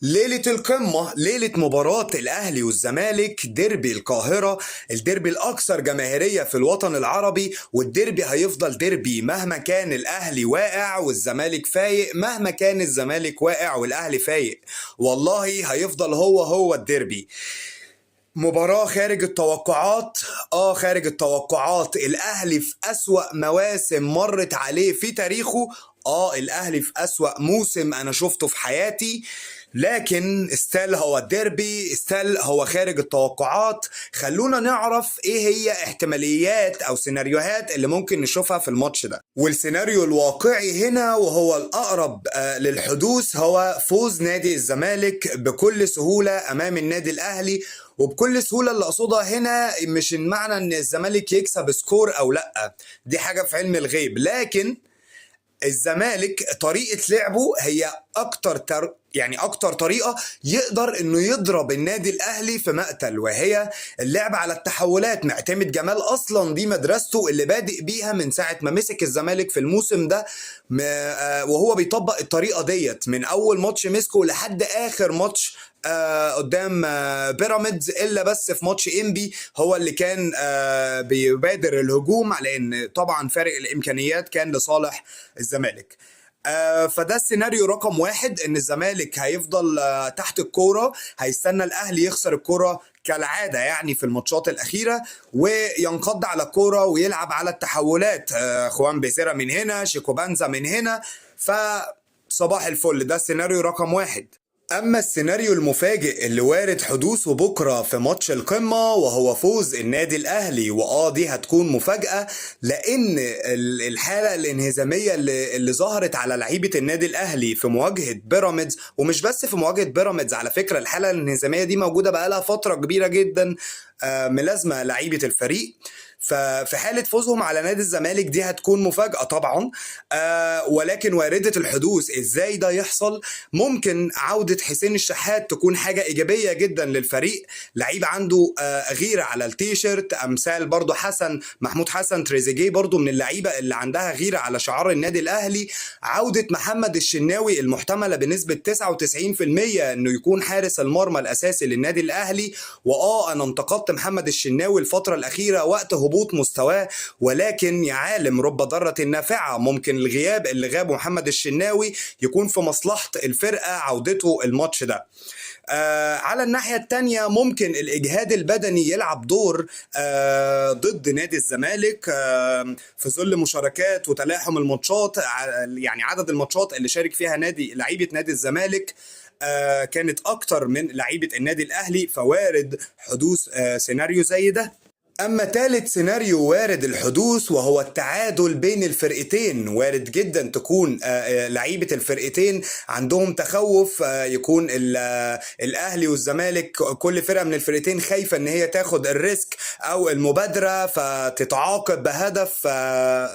ليلة القمة، ليلة مباراة الأهلي والزمالك، ديربي القاهرة، الديربي الأكثر جماهيرية في الوطن العربي. والديربي هيفضل ديربي مهما كان الأهلي واقع والزمالك فايق، مهما كان الزمالك واقع والأهلي فايق، والله هيفضل هو الديربي. مباراة خارج التوقعات، خارج التوقعات. الأهلي في أسوأ مواسم مرت عليه في تاريخه، الأهلي في أسوأ موسم أنا شفته في حياتي، لكن استال هو الديربي، استال هو خارج التوقعات. خلونا نعرف ايه هي احتماليات او سيناريوهات اللي ممكن نشوفها في الماتش ده. والسيناريو الواقعي هنا وهو الأقرب للحدوث هو فوز نادي الزمالك بكل سهولة أمام النادي الأهلي. وبكل سهولة اللي أقصدها هنا مش المعنى إن الزمالك يكسب سكور أو لأ، دي حاجة في علم الغيب، لكن الزمالك طريقة لعبه هي أكتر طريقة يقدر إنه يضرب النادي الأهلي في مقتل، وهي اللعب على التحولات. معتمد جمال أصلا دي مدرسته اللي بادئ بيها من ساعة ما مسك الزمالك في الموسم ده، وهو بيطبق الطريقة ديت من أول ماتش مسكه لحد آخر ماتش قدام بيراميدز، الا بس في ماتش انبي هو اللي كان بيبادر الهجوم، على ان طبعا فارق الامكانيات كان لصالح الزمالك. فده السيناريو رقم واحد، ان الزمالك هيفضل تحت الكورة، هيستنى الاهلي يخسر الكورة كالعادة يعني في الماتشات الأخيرة، وينقض على الكورة ويلعب على التحولات. خوان بيزيرا من هنا، شيكوبانزا من هنا، فصباح الفل. ده السيناريو رقم واحد. أما السيناريو المفاجئ اللي وارد حدوثه بكرة في ماتش القمة وهو فوز النادي الأهلي، دي هتكون مفاجأة، لأن الحالة الانهزامية اللي ظهرت على لعيبة النادي الأهلي في مواجهة بيراميدز، ومش بس في مواجهة بيراميدز على فكرة، الحالة الانهزامية دي موجودة بقالها فترة كبيرة جدا ملازمة لعيبة الفريق. ففي حالة فوزهم على نادي الزمالك دي هتكون مفاجأة طبعا، ولكن واردة الحدوث. ازاي ده يحصل؟ ممكن عودة حسين الشحات تكون حاجة إيجابية جدا للفريق، لعيب عنده غيرة على التيشيرت، أمثال برضو محمود حسن، تريزيجيه برضو من اللعيبة اللي عندها غيرة على شعار النادي الأهلي. عودة محمد الشناوي المحتملة بنسبة 99% انه يكون حارس المرمى الأساسي للنادي الأهلي. أنا انتقدت محمد الشناوي الفترة الأخيرة وقت هبوط مستواه، ولكن يا عالم رب ضارة نافعة، ممكن الغياب اللي غابه محمد الشناوي يكون في مصلحة الفرقة عودته الماتش ده. على الناحية التانية ممكن الإجهاد البدني يلعب دور ضد نادي الزمالك في ظل مشاركات وتلاحم الماتشات، يعني عدد الماتشات اللي شارك فيها لعيبة نادي الزمالك كانت أكتر من لعيبة النادي الأهلي، فوارد حدوث سيناريو زي ده. أما ثالث سيناريو وارد الحدوث وهو التعادل بين الفرقتين. وارد جدا تكون لعيبة الفرقتين عندهم تخوف، يكون الأهلي والزمالك كل فرقة من الفرقتين خايفة ان هي تاخد الريسك او المبادرة فتتعاقب بهدف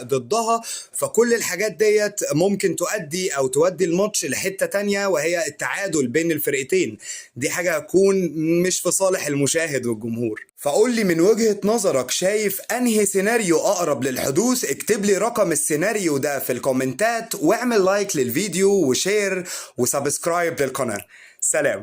ضدها. فكل الحاجات ديت ممكن تودي الماتش لحتة تانية، وهي التعادل بين الفرقتين. دي حاجة هتكون مش في صالح المشاهد والجمهور. فقول لي من وجهة نظرك شايف انهي سيناريو اقرب للحدوث؟ اكتب لي رقم السيناريو ده في الكومنتات، واعمل لايك للفيديو وشير وسبسكرايب للقناة. سلام.